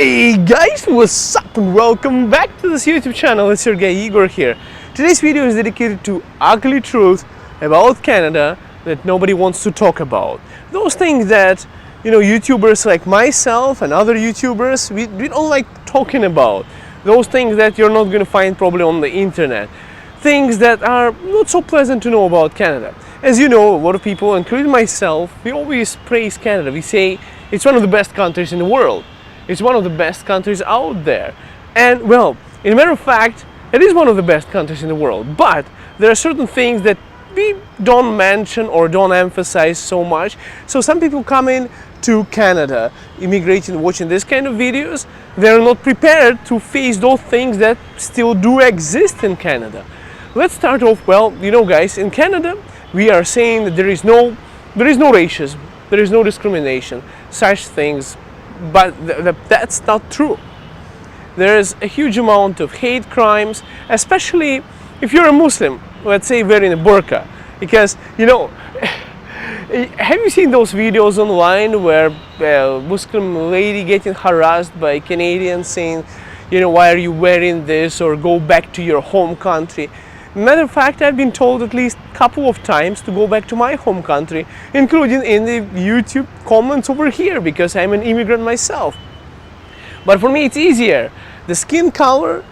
Hey guys, what's up and welcome back to this YouTube channel. It's your guy Igor here. Today's video is dedicated to ugly truth about Canada that nobody wants to talk about. Those things that, YouTubers like myself and other YouTubers, we don't like talking about. Those things that you're not going to find probably on the internet. Things that are not so pleasant to know about Canada. As you know, a lot of people, including myself, we always praise Canada. We say it's one of the best countries in the world. It's one of the best countries out there. And well, in a matter of fact, it is one of the best countries in the world. But there are certain things that we don't mention or don't emphasize so much. So some people come in to Canada, immigrating, watching this kind of videos, they're not prepared to face those things that still do exist in Canada. Let's start off, guys, in Canada, we are saying that there is no racism, there is no discrimination, such things. But that's not true. There is a huge amount of hate crimes, especially if you're a Muslim, let's say wearing a burqa. Because, have you seen those videos online where a Muslim lady getting harassed by Canadians saying, why are you wearing this, or go back to your home country? Matter of fact, I've been told at least a couple of times to go back to my home country, including in the YouTube comments over here, because I'm an immigrant myself. But for me it's easier. The skin color,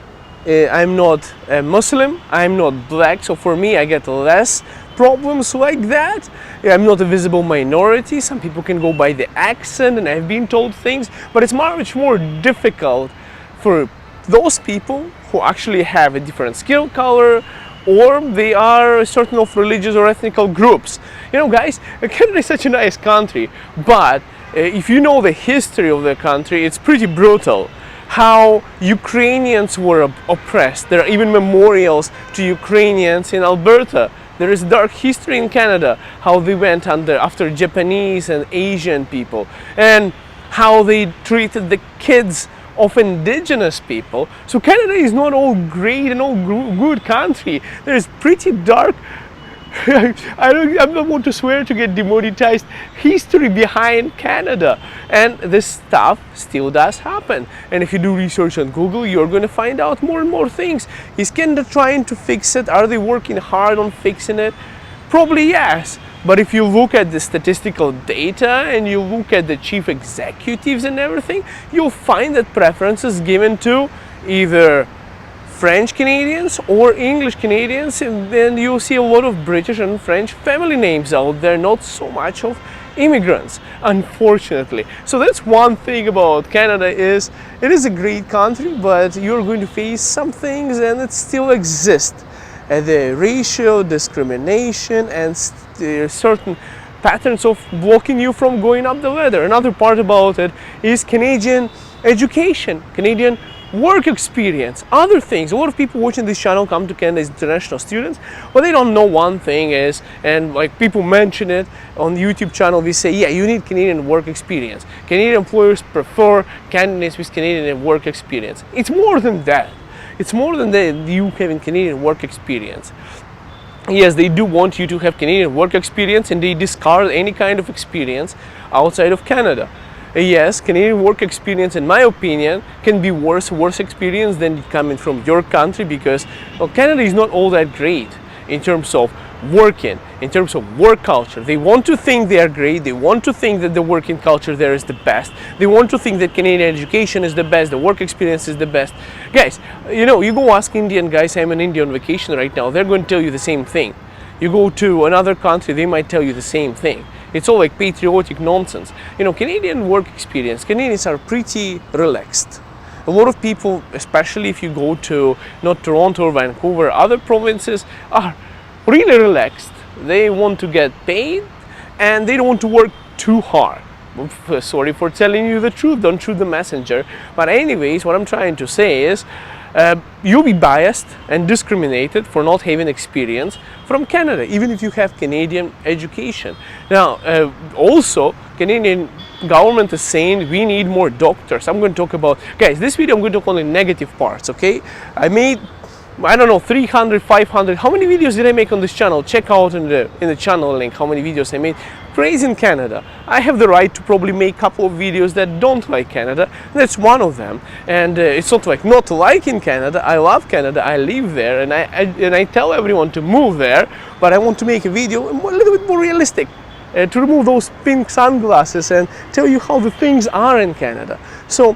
I'm not a Muslim, I'm not black, so for me I get less problems like that. I'm not a visible minority. Some people can go by the accent, and I've been told things, but it's much more difficult for those people who actually have a different skin color, or they are certain of religious or ethnical groups. Guys, Canada is such a nice country, but if you know the history of the country, it's pretty brutal. How Ukrainians were oppressed. There are even memorials to Ukrainians in Alberta. There is dark history in Canada, how they went after Japanese and Asian people, and how they treated the kids of indigenous people. So Canada is not all great and all good country. There is pretty dark, I'm not want to swear to get demonetized, history behind Canada. And this stuff still does happen. And if you do research on Google, you're going to find out more and more things. Is Canada trying to fix it? Are they working hard on fixing it? Probably yes. But if you look at the statistical data and you look at the chief executives and everything, you'll find that preference is given to either French Canadians or English Canadians, and then you'll see a lot of British and French family names out there, not so much of immigrants, unfortunately. So that's one thing about Canada, is it is a great country, but you're going to face some things and it still exists. The racial discrimination and certain patterns of blocking you from going up the ladder. Another part about it is Canadian education, Canadian work experience, other things. A lot of people watching this channel come to Canada as international students, but they don't know one thing is, and like people mention it on the YouTube channel, we say, yeah, you need Canadian work experience. Canadian employers prefer candidates with Canadian work experience. It's more than that. It's more than that you having Canadian work experience. Yes, they do want you to have Canadian work experience, and they discard any kind of experience outside of Canada. Yes, Canadian work experience, in my opinion, can be worse experience than coming from your country, because Canada is not all that great in terms of working, in terms of work culture. They want to think they are great. They want to think that the working culture there is the best. They want to think that Canadian education is the best, the work experience is the best. Guys, you go ask Indian guys, I'm on Indian vacation right now, they're going to tell you the same thing. You go to another country, they might tell you the same thing. It's all like patriotic nonsense. Canadian work experience, Canadians are pretty relaxed. A lot of people, especially if you go to not Toronto or Vancouver, other provinces, are really relaxed. They want to get paid and they don't want to work too hard. Sorry for telling you the truth, don't shoot the messenger. But anyways, what I'm trying to say is you'll be biased and discriminated for not having experience from Canada, even if you have Canadian education. Now, also, Canadian government is saying we need more doctors. I'm going to talk about, guys, this video I'm going to talk only negative parts, okay? I made, I don't know, 300, 500, how many videos did I make on this channel? Check out in the channel link how many videos I made. praise in Canada. I have the right to probably make a couple of videos that don't like Canada. That's one of them. And it's not like not to like in Canada. I love Canada. I live there, and I tell everyone to move there. But I want to make a video a little bit more realistic, to remove those pink sunglasses and tell you how the things are in Canada. So,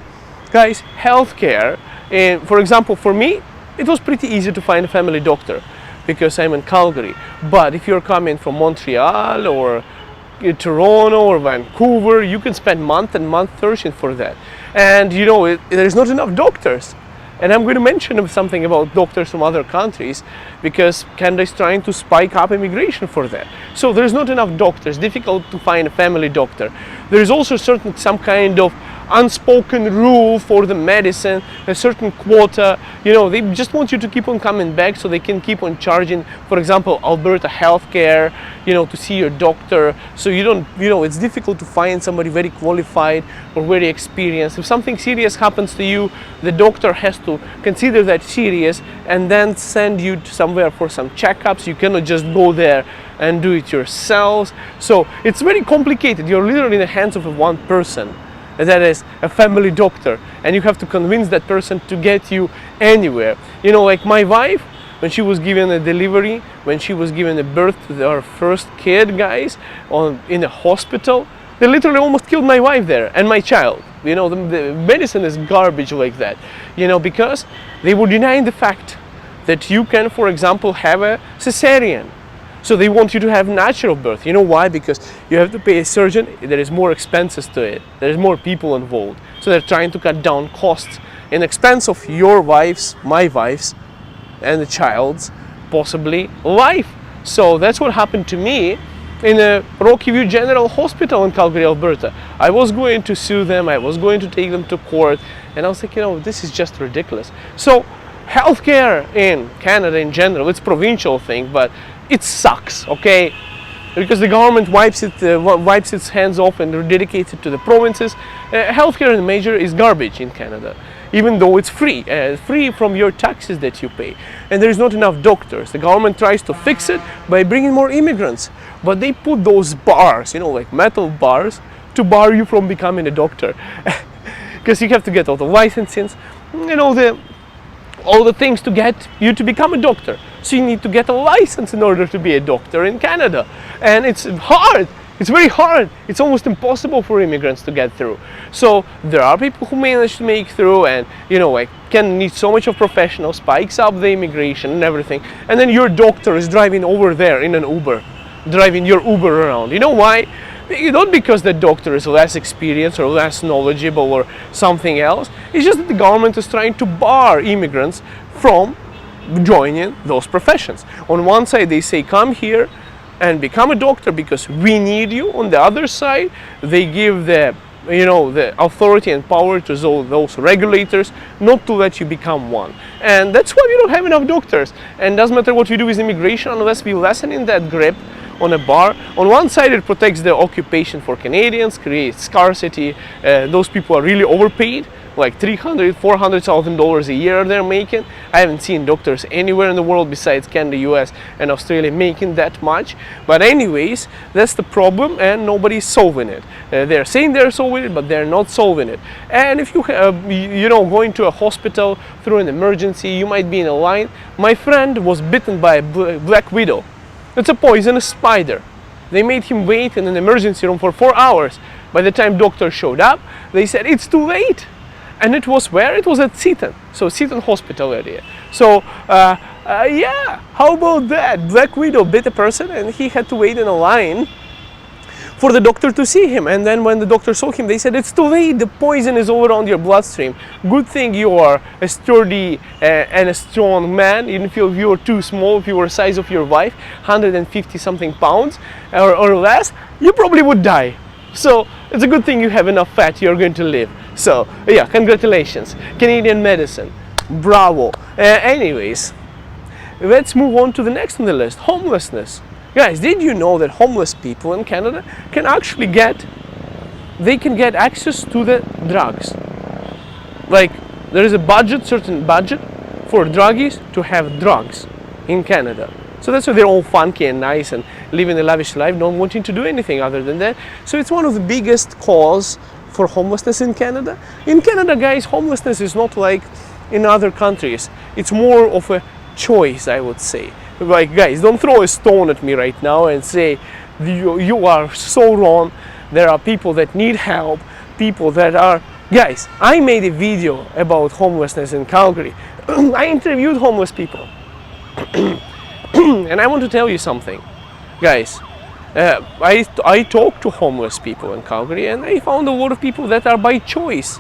guys, healthcare. For example, for me, it was pretty easy to find a family doctor because I'm in Calgary. But if you're coming from Montreal or Toronto or Vancouver, you can spend month and month searching for that. And you know, there's not enough doctors. And I'm going to mention something about doctors from other countries because Canada is trying to spike up immigration for that. So there's not enough doctors, difficult to find a family doctor. There is also some kind of unspoken rule for the medicine, a certain quota. You know, they just want you to keep on coming back so they can keep on charging, for example, Alberta healthcare, you know, to see your doctor. So you don't, you know, it's difficult to find somebody very qualified or very experienced. If something serious happens to you, the doctor has to consider that serious and then send you to somewhere for some checkups. You cannot just go there and do it yourselves. So it's very complicated. You're literally in the hands of one person, that is a family doctor, and you have to convince that person to get you anywhere. You know, like my wife, when she was given a delivery, when she was given a birth to our first kid, guys, in a hospital, they literally almost killed my wife there and my child. You know, the medicine is garbage like that, you know, because they were denying the fact that you can, for example, have a cesarean. So they want you to have natural birth. You know why? Because you have to pay a surgeon. There is more expenses to it. There is more people involved. So they're trying to cut down costs in expense of your wife's, my wife's, and the child's possibly life. So that's what happened to me in a Rocky View General Hospital in Calgary, Alberta. I was going to sue them. I was going to take them to court. And I was like, you know, this is just ridiculous. So healthcare in Canada in general, it's a provincial thing, but it sucks, okay? Because the government wipes its hands off and dedicates it to the provinces. Healthcare in major is garbage in Canada, even though it's free from your taxes that you pay. And there is not enough doctors. The government tries to fix it by bringing more immigrants, but they put those bars, you know, like metal bars, to bar you from becoming a doctor, because you have to get all the licensings, you know, all the things to get you to become a doctor. So you need to get a license in order to be a doctor in Canada. And it's hard. It's very hard. It's almost impossible for immigrants to get through. So there are people who manage to make through, and you know, like, can need so much of professionals, spikes up the immigration and everything. And then your doctor is driving over there in an Uber, driving your Uber around. You know why? Not because the doctor is less experienced or less knowledgeable or something else. It's just that the government is trying to bar immigrants from joining those professions. On one side they say come here and become a doctor because we need you. On the other side they give the authority and power to those regulators not to let you become one. And that's why we don't have enough doctors. And doesn't matter what we do with immigration unless we lessen in that grip on a bar. On one side it protects the occupation for Canadians, creates scarcity. Those people are really overpaid, like $300,000-$400,000 a year they're making. I haven't seen doctors anywhere in the world besides Canada, US and Australia making that much. But anyways, that's the problem and nobody's solving it. They're saying they're solving it, but they're not solving it. And if you going to a hospital through an emergency, you might be in a line. My friend was bitten by a black widow. It's a poisonous spider. They made him wait in an emergency room for 4 hours. By the time doctor showed up, they said it's too late. And it was where? It was at Seton. So Seton Hospital area. So yeah, how about that? Black widow bit a person and he had to wait in a line for the doctor to see him. And then when the doctor saw him, they said it's too late, the poison is all around your bloodstream. Good thing you are a sturdy and a strong man. Even if you were too small, if you were the size of your wife, 150 something pounds or less, you probably would die. So it's a good thing you have enough fat, you're going to live. So yeah, congratulations, Canadian medicine, bravo. Anyways, let's move on to the next on the list, homelessness. Guys, did you know that homeless people in Canada can actually get access to the drugs? Like, there is a certain budget for druggies to have drugs in Canada. So that's why they're all funky and nice and living a lavish life, not wanting to do anything other than that. So it's one of the biggest cause for homelessness in Canada. In Canada, guys, homelessness is not like in other countries. It's more of a choice, I would say. Like, guys, don't throw a stone at me right now and say you are so wrong. There are people that need help, people that are... Guys, I made a video about homelessness in Calgary. I interviewed homeless people. And I want to tell you something, guys. I talked to homeless people in Calgary, and I found a lot of people that are by choice,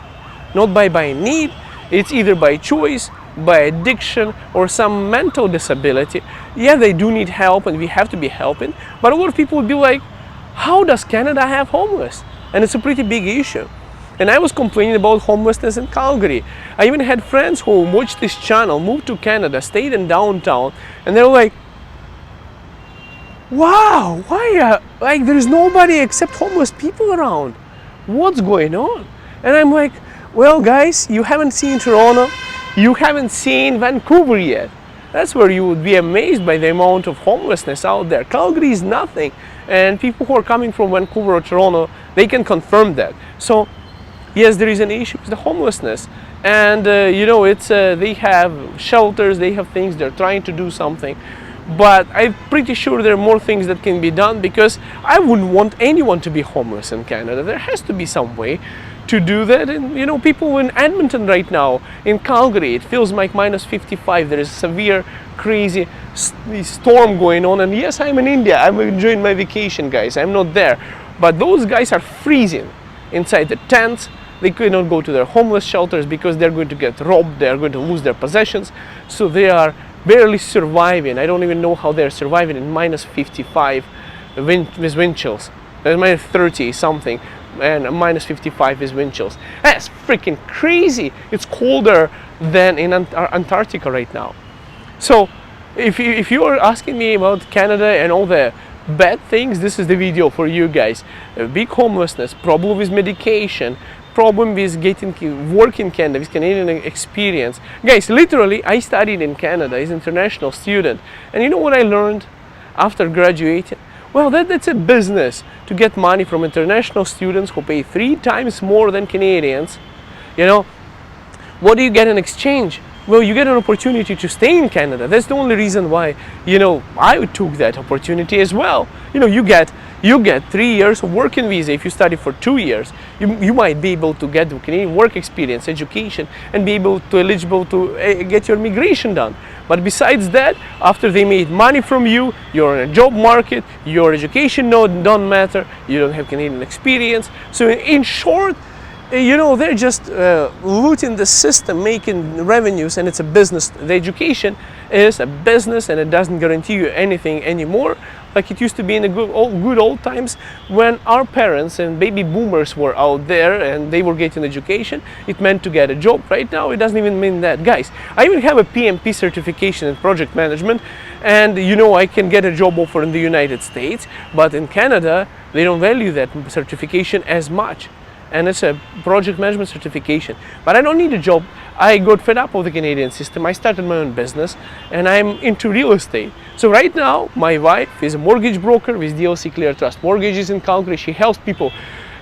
not by need. It's either by choice, by addiction, or some mental disability. Yeah, they do need help, and we have to be helping. But a lot of people would be like, how does Canada have homeless? And it's a pretty big issue. And I was complaining about homelessness in Calgary. I even had friends who watched this channel, moved to Canada, stayed in downtown, and they were like, wow, why, like, there's nobody except homeless people around. What's going on? And I'm like, well, guys, you haven't seen Toronto, you haven't seen Vancouver yet. That's where you would be amazed by the amount of homelessness out there. Calgary is nothing. And people who are coming from Vancouver or Toronto, they can confirm that. So, yes, there is an issue with the homelessness. And, you know, it's they have shelters, they have things, they're trying to do something. But I'm pretty sure there are more things that can be done, because I wouldn't want anyone to be homeless in Canada. There has to be some way to do that. And you know, people in Edmonton right now, in Calgary, it feels like minus 55. There is severe, crazy storm going on. And yes, I'm in India. I'm enjoying my vacation, guys. I'm not there. But those guys are freezing inside the tents. They cannot go to their homeless shelters because they're going to get robbed. They're going to lose their possessions. So they are barely surviving. I don't even know how they're surviving in minus 55 with wind chills. There's minus 30 something, and minus 55 is wind chills. That's freaking crazy. It's colder than in Antarctica right now. So if you are asking me about Canada and all the bad things, this is the video for you guys. Big homelessness, problem with medication, problem with getting work in Canada, with Canadian experience. Guys, literally, I studied in Canada as an international student. And you know what I learned after graduating? Well, that's a business, to get money from international students who pay 3 times more than Canadians. You know, what do you get in exchange? Well, you get an opportunity to stay in Canada. That's the only reason why, you know, I took that opportunity as well. You know, you get 3 years of working visa. If you study for 2 years, you might be able to get Canadian work experience, education, and be eligible to get your immigration done. But besides that, after they made money from you, you're in a job market, your education don't matter, you don't have Canadian experience. So in short, you know, they're just looting the system, making revenues, and it's a business. The education is a business, and it doesn't guarantee you anything anymore, like it used to be in the good old times when our parents and baby boomers were out there and they were getting education. It meant to get a job. Right now, it doesn't even mean that. Guys, I even have a PMP certification in project management, and you know, I can get a job offer in the United States, but in Canada, they don't value that certification as much. And it's a project management certification. But I don't need a job. I got fed up with the Canadian system. I started my own business, and I'm into real estate. So right now, my wife is a mortgage broker with DLC Clear Trust Mortgages in Calgary. She helps people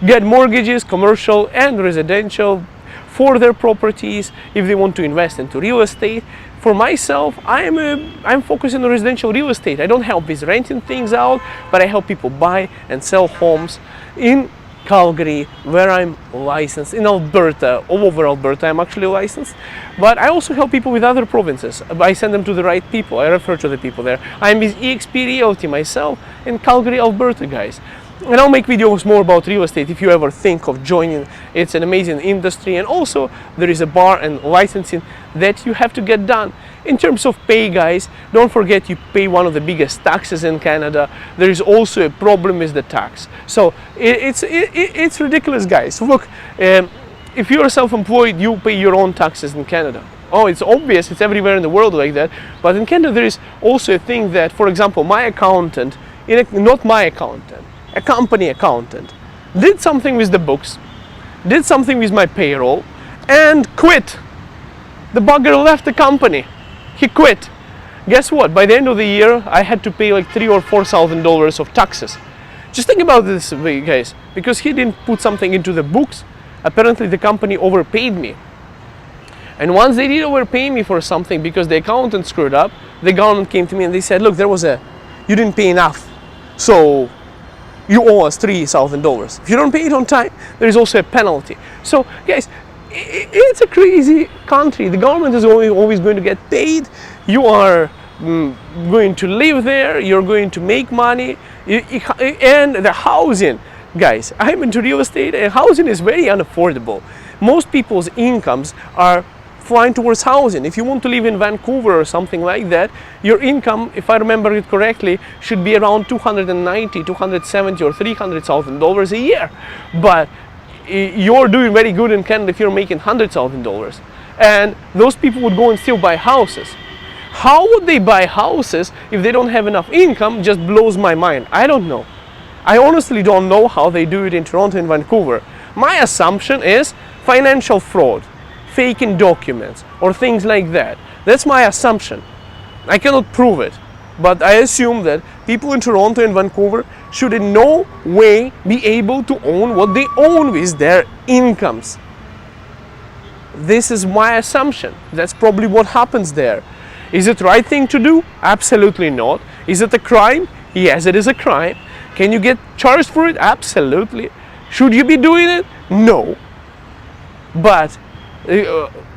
get mortgages, commercial and residential, for their properties if they want to invest into real estate. For myself, I'm focusing on residential real estate. I don't help with renting things out, but I help people buy and sell homes in Calgary, where I'm licensed, in Alberta, all over Alberta I'm actually licensed, but I also help people with other provinces. I send them to the right people, I refer to the people there. I'm with eXp Realty myself in Calgary, Alberta, guys. And I'll make videos more about real estate if you ever think of joining. It's an amazing industry, and also there is a bar and licensing that you have to get done. In terms of pay, guys, don't forget you pay one of the biggest taxes in Canada. There is also a problem with the tax. So it's ridiculous, guys. Look, if you're self-employed, you pay your own taxes in Canada. Oh, it's obvious, it's everywhere in the world like that. But in Canada, there is also a thing that, for example, my accountant, not my accountant, a company accountant, did something with the books, did something with my payroll, and quit. The bugger left the company. He quit. guess what? By the end of the year, I had to pay like $3,000 or $4,000 of taxes. Just think about this, guys. Because he didn't put something into the books, apparently the company overpaid me. And once they did overpay me for something because the accountant screwed up, the government came to me and they said, look, you didn't pay enough, so you owe us $3,000. If you don't pay it on time, there is also a penalty. So guys, it's a crazy country. The government is always going to get paid. You are going to live there, you're going to make money, and the housing. Guys, I'm into real estate and housing is very unaffordable. Most people's incomes are flying towards housing. If you want to live in Vancouver or something like that, your income, if I remember it correctly, should be around $290,000, $270,000 or $300,000 a year. But you're doing very good in Canada if you're making $100,000. And those people would go and still buy houses. How would they buy houses if they don't have enough income? Just blows my mind. I don't know. I honestly don't know how they do it in Toronto and Vancouver. My assumption is financial fraud, faking documents, or things like that. That's my assumption. I cannot prove it, but I assume that people in Toronto and Vancouver should in no way be able to own what they own with their incomes. This is my assumption. That's probably what happens there. Is it the right thing to do? Absolutely not. Is it a crime? Yes, it is a crime. Can you get charged for it? Absolutely. Should you be doing it? No. But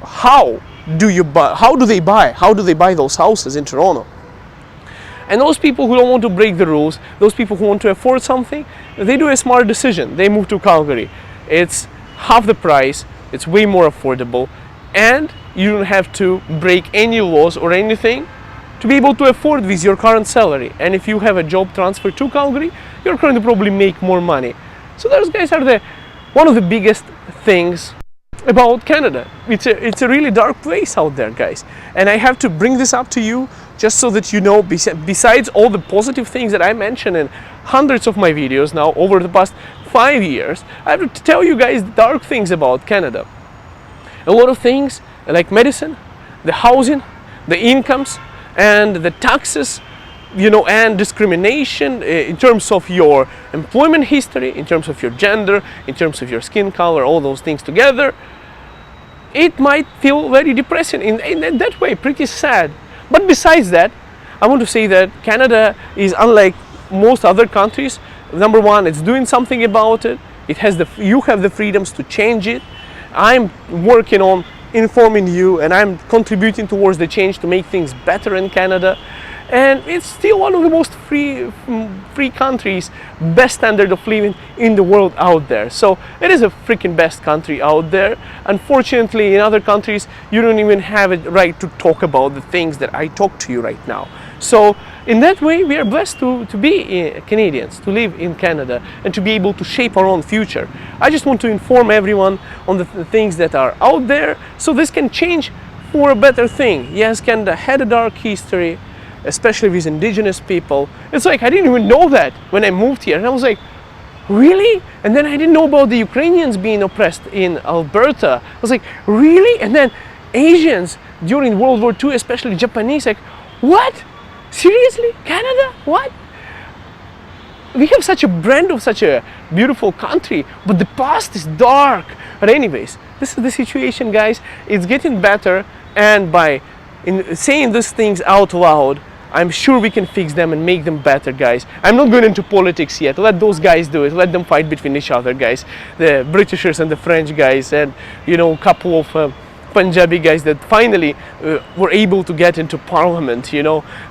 how do you buy? How do they buy? How do they buy those houses in Toronto? And those people who don't want to break the rules, those people who want to afford something, they do a smart decision. They move to Calgary. It's half the price. It's way more affordable, and you don't have to break any laws or anything to be able to afford with your current salary. And if you have a job transfer to Calgary, you're going to probably make more money. So those guys are one of the biggest things about Canada. It's a really dark place out there, guys. And I have to bring this up to you just so that you know, besides all the positive things that I mentioned in hundreds of my videos now over the past 5 years, I have to tell you guys the dark things about Canada. A lot of things like medicine, the housing, the incomes, and the taxes, and discrimination in terms of your employment history, in terms of your gender, in terms of your skin color, all those things together. It might feel very depressing in that way, pretty sad. But besides that, I want to say that Canada is unlike most other countries. Number one, it's doing something about it. You have the freedoms to change it. I'm working on informing you, and I'm contributing towards the change to make things better in Canada. And it's still one of the most free countries, best standard of living in the world out there. So it is a freaking best country out there. Unfortunately, in other countries, you don't even have a right to talk about the things that I talk to you right now. So in that way, we are blessed to be Canadians, to live in Canada, and to be able to shape our own future. I just want to inform everyone on the things that are out there, so this can change for a better thing. Yes, Canada had a dark history, especially with Indigenous people. It's like, I didn't even know that when I moved here. And I was like, really? And then I didn't know about the Ukrainians being oppressed in Alberta. I was like, really? And then Asians during World War II, especially Japanese, like, what? Seriously? Canada? What? We have such a brand of such a beautiful country, but the past is dark. But anyways, this is the situation, guys. It's getting better, and by saying these things out loud, I'm sure we can fix them and make them better, guys. I'm not going into politics yet. Let those guys do it. Let them fight between each other, guys. The Britishers and the French guys, and a couple of Punjabi guys that finally were able to get into parliament,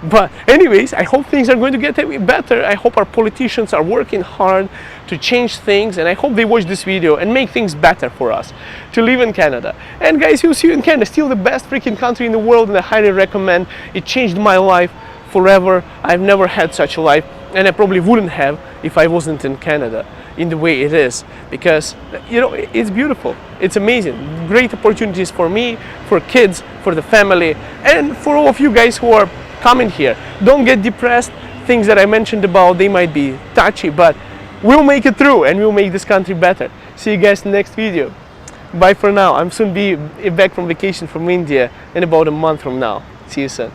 But anyways, I hope things are going to get better. I hope our politicians are working hard to change things, and I hope they watch this video and make things better for us to live in Canada. And guys, you'll see you in Canada. Still the best freaking country in the world, and I highly recommend. It changed my life forever. I've never had such a life, and I probably wouldn't have if I wasn't in Canada in the way it is, because it's beautiful, it's amazing, great opportunities for me, for kids, for the family, and for all of you guys who are coming here. Don't get depressed. Things that I mentioned about, they might be touchy, but we'll make it through, and we'll make this country better. See you guys in the next video. Bye for now. I'm soon be back from vacation from India in about a month from now. See you soon.